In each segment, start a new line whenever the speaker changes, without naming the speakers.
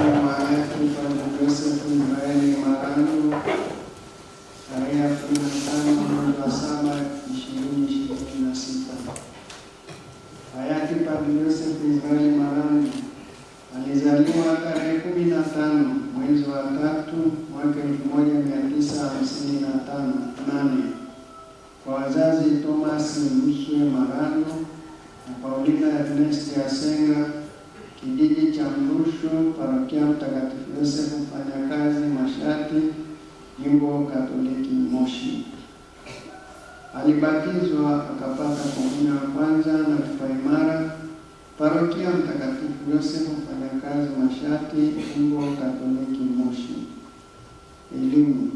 marehemu hayati Padre Joseph Israeli Marandu tarehe 15 mwezi wa 7 2026. Hayati Padre Joseph Israeli Marandu alizaliwa tarehe 15 mwezi wa 3 mwaka 1958 kwa wazazi Thomas Mswe Marandu na Paulina Ernest Asenga, kijiji cha Mrushu, parokia Mtakatifu Yosefu Mfanyakazi, Mashati, Jimbo Katoliki Moshi. Alibatizwa akapata komunyo ya kwanza na kipaimara parokia Mtakatifu Yosefu Mfanyakazi, Mashati, Jimbo Katoliki Moshi. Elimu.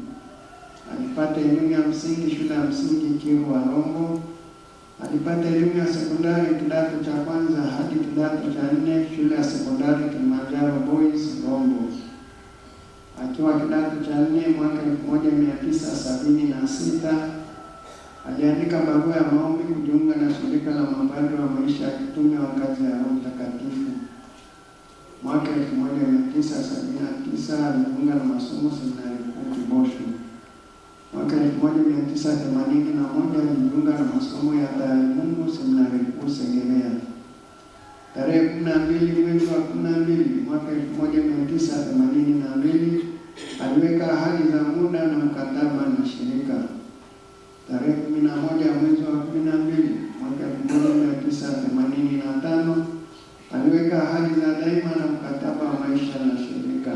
Alipata elimu ya msingi shule ya msingi Kirwa Rombo. Alipata elimu ya sekondari kidato cha kwanza hadi kidato cha 4 shule ya sekondari Kilimanjaro Boys Rombo. Akiwa kidato cha 4 mwaka 1976 aliandika barua ya maombi kujiunga na shirika la mapadri wa maisha ya kitume wa kazi ya Roho Mtakatifu. Mwaka 1979 alijiunga na masomo seminari kuu Kibosho. Mwaka 1981 alijiunga na masomo ya taalimungu seminari kuu Segerea. Tarehe 12 mwezi wa 12 mwaka 1982 aliweka ahadi za muda na mkataba na shirika. Tarehe 11 mwezi wa 12 mwaka 1985 aliweka ahadi za daima na mkataba wa maisha na shirika.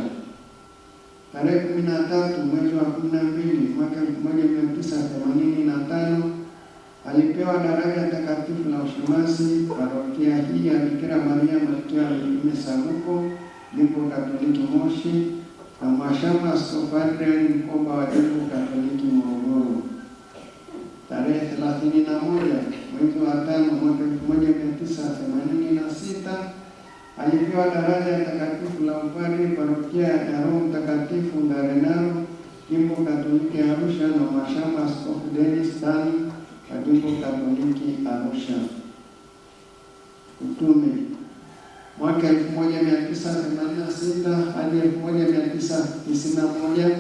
Tarehe 13 mwezi wa 12 mwaka 1985 alipewa daraja takatifu la ushemasi parokia hii ya Bikira Maria Malkia wa Mitume Saguko, Jimbo Katoliki Moshi, na Mhashamu Askofu Adrian Mkomba wa Jimbo Katoliki Morogoro. Tarehe 31 mwezi wa 5 mwaka 1986 alipewa daraja takatifu la upadre parokia ya Roho Mtakatifu Ndarenaro, Jimbo Katoliki Arusha, na Mhashamu Askofu Dennis Tani wa Jimbo Katoliki Arusha. Utume. Mwaka 1986 hadi 1991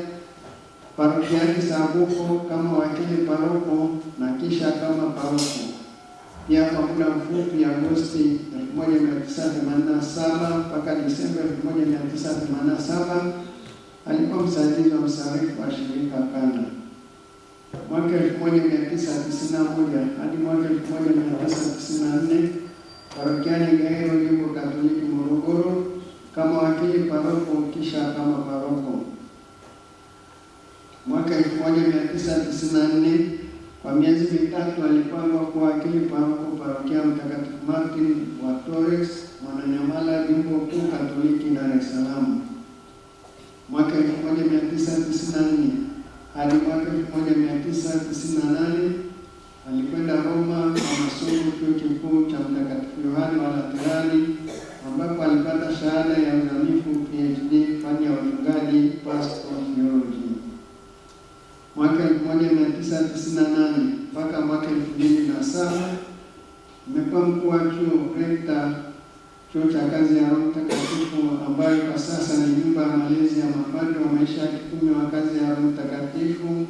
parokiani Saguko kama wakili paroko na kisha kama paroko. Pia kwa muda mfupi Agosti 1987 mpaka Disemba 1987 alikuwa msaidizi wa msarifu wa shirika kanda. Mwaka 1991 hadi mwaka 1994 parokiani Gairo, Jimbo Katoliki Morogoro kama wakili paroko kisha kama paroko. Mwaka 1994 kwa miezi mitatu alipangwa kuwa wakili paroko parokia Mtakatifu Martin wa Torres, Mwananyamala, Jimbo Kuu Katoliki Dar es Salaam. Mwaka 1994 hadi mwaka 1998 alikwenda Roma kwa masomo chuo kikuu cha Mtakatifu Yohane wa Laterani, ambapo alipata shahada ya uzamifu PhD fani ya uchungaji Pastoral Theology. Mwaka 1998 mpaka mwaka 2007 amekuwa mkuu wa chuo rekta chuo cha kazi ya Roho Mtakatifu, ambayo kwa sasa ni nyumba ya malezi ya mapadri wa maisha ya kitume wa kazi ya Roho Mtakatifu.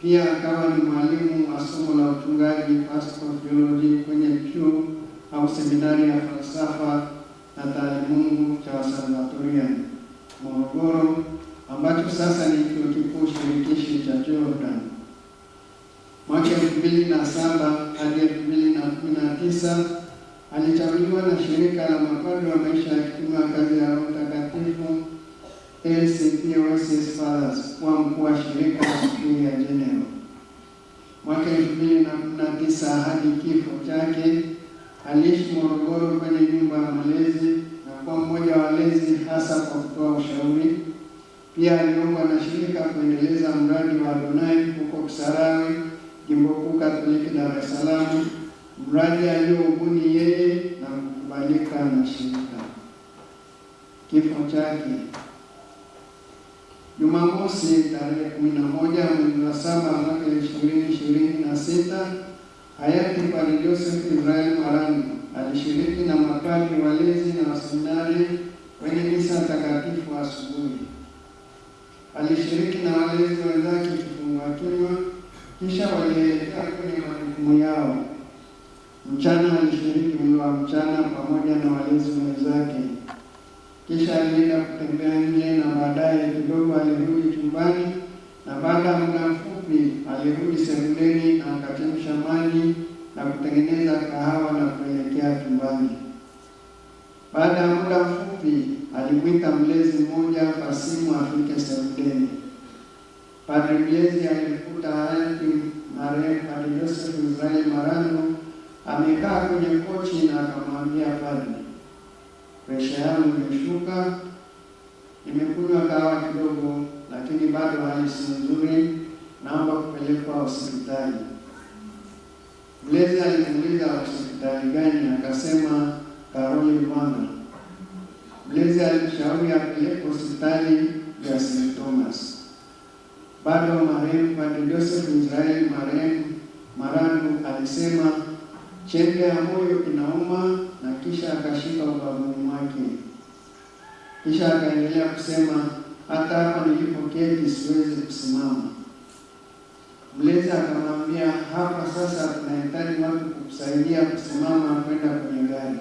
Pia akawa ni mwalimu wa somo la uchungaji Pastoral Theology kwenye chuo au seminari ya falsafa na taalimungu cha Wasalvatorian Morogoro, ambacho sasa ni chuo kikuu shirikishi cha Jordan. Mwaka 2007 hadi 2019 alichaguliwa na shirika la mapadri wa maisha ya kitume wa kazi ya Roho Mtakatifu LCPOSS Fathers kuwa mkuu wa shirika la Superior General. Mwaka 2009 hadi kifo chake aliishi Morogoro kwenye nyumba ya malezi na kuwa mmoja wa walezi hasa kwa kutoa ushauri. Pia aliombwa na shirika kuendeleza mradi wa Adonai huko Kisarawe, Jimbo Kuu Katoliki Dar es Salaam, mradi alioubuni yeye na kukubalika na shirika. Kifo chake. Jumamosi tarehe 11 mwezi wa 7 mwaka 2026 hayati Padre Joseph Israeli Marandu alishiriki na mapadri walezi na waseminari kwenye misa takatifu Jumatatu asubuhi. Alishiriki na walezi wenzake kifungua kinywa, kisha walielekea kwenye majukumu yao. Mchana alishiriki mlo wa mchana pamoja na walezi wenzake. Kisha alienda kutembea nje na baadaye kidogo alirudi chumbani, na baada ya muda mfupi alirudi sebuleni na akachemsha maji na kutengeneza kahawa na kuelekea chumbani. Baada ya muda mfupi alimwita mlezi mmoja kwa simu afike sebuleni. Padri mlezi alimkuta hayati marehemu Padri Joseph Israel Marandu amekaa kwenye kochi na akamwambia padri, presha yangu imeshuka, nimekunywa kahawa kidogo, lakini bado hali si nzuri, naomba kupelekwa hospitali. Mlezi alimuuliza hospitali gani, akasema Karoli Lwanga. Mlezi alimshauri apeleke hospitali ya St. Thomas. Bado marehemu Padri Joseph Israel Marandu alisema chembe ya moyo inauma, na kisha akashika ubavuni mwake. Kisha akaendelea kusema, hata hapa nilipoketi siwezi kusimama. Mlezi akamwambia, hapa sasa tunahitaji watu kukusaidia kusimama kwenda kwenye gari.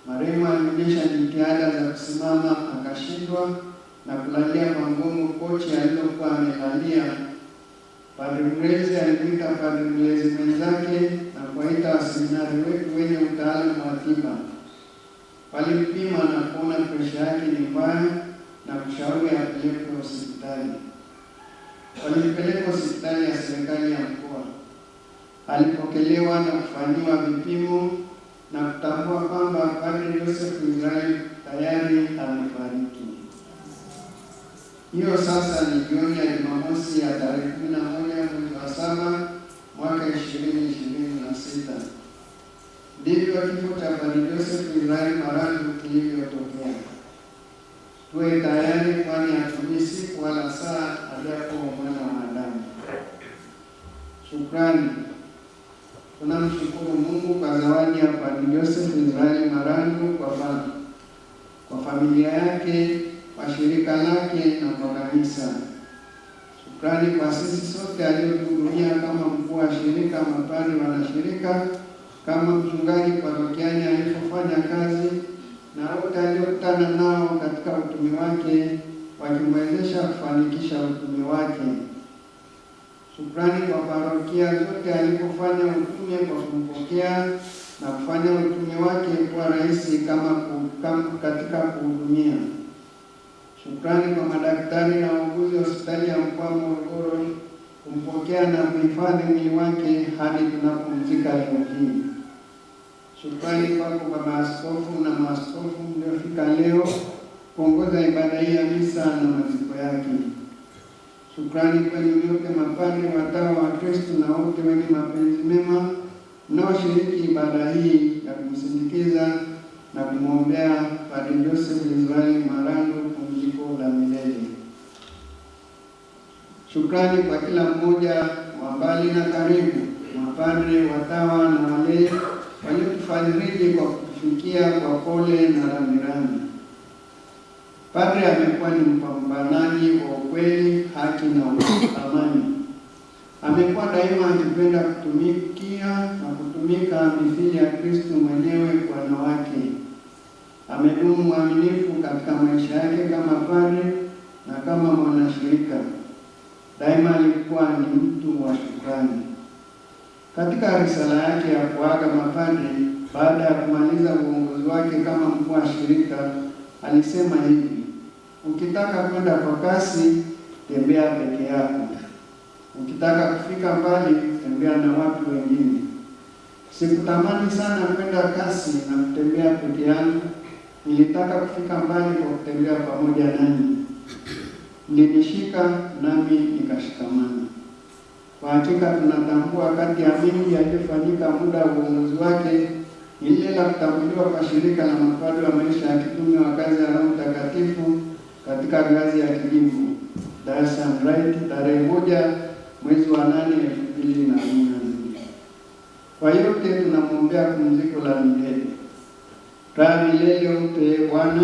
Marehemu alionyesha jitihada za kusimama, akashindwa na kulalia kwa mgongo kochi alilokuwa amelalia. Padri mlezi alimwita padri mlezi mwenzake na kuwaita waseminari wetu wenye utaalamu wa tiba. Walimpima na kuona presha yake ni mbaya na kushauri apelekwe hospitali. Walimpeleka hospitali ya serikali ya mkoa. Alipokelewa na kufanyiwa vipimo na kutambua kwamba Padri Joseph Israel tayari amefariki. Hiyo sasa ni jioni ya Jumamosi ya tarehe 11 mwezi wa 7 mwaka 2026. Ndivyo kifo cha Padri Joseph Israel Marandu kilivyotokea. Tuwe tayari, kwani hatujui siku wala saa aliyapo mwana wa Adamu. Shukrani. Tunamshukuru Mungu kwa zawadi ya Padri Joseph Israel Marandu, kwa familia yake, kwa shirika lake na kwa kanisa. Shukrani kwa sisi sote aliotuhudumia kama mkuu wa shirika, mapadri wanashirika, kama mchungaji parokiani alipofanya kazi, na wote aliokutana nao katika utume wake wakimwezesha kufanikisha utume wake. Shukrani kwa parokia zote alipofanya utume kwa kumpokea na kufanya utume wake kuwa rahisi kama katika kuhudumia. Shukrani kwa madaktari na wauguzi wa hospitali ya mkoa Morogoro kumpokea na kuhifadhi mwili wake hadi tunapumzika leo hii. Shukrani kwako baba askofu na maaskofu mliofika leo kuongoza ibada hii ya misa na maziko yake. Shukrani kwenu nyote mapadri, watawa wa Kristo na wote wenye mapenzi mema mnaoshiriki ibada hii ya kumsindikiza na kumwombea Padri Joseph Israel Marandu pumziko la milele. Shukrani kwa kila mmoja wa mbali na karibu, mapadri, watawa na wale waliotufariji kwa kutufikia kwa pole na rambirambi. Padri amekuwa ni mpambanaji wa ukweli, haki na amani. Amekuwa daima akipenda kutumikia na kutumika mithili ya Kristo mwenyewe kwa wanawake. Amedumu mwaminifu katika maisha yake kama padri na kama mwanashirika. Daima alikuwa ni mtu wa shukrani. Katika risala yake ya kuaga mapadri baada ya kumaliza uongozi wake kama mkuu wa shirika, alisema hivi: ukitaka kwenda kwa kasi, tembea peke yako. Ukitaka kufika mbali, tembea na watu wengine. Sikutamani sana kwenda kasi na kutembea peke yangu. Nilitaka kufika mbali kwa kutembea pamoja nanyi. Mlinishika nami nikashikamana. Kwa hakika tunatambua kati ya mengi yaliyofanyika muda wa uongozi wake, ile la kutambuliwa kwa shirika la mapadri wa maisha ya kitume wa kazi ya Roho Mtakatifu katika ngazi ya kijimbo, Dar es Salaam Rite, tarehe 1 mwezi wa 8 2014. Kwa yote tunamwombea pumziko la milele. Raha milele umpe Bwana.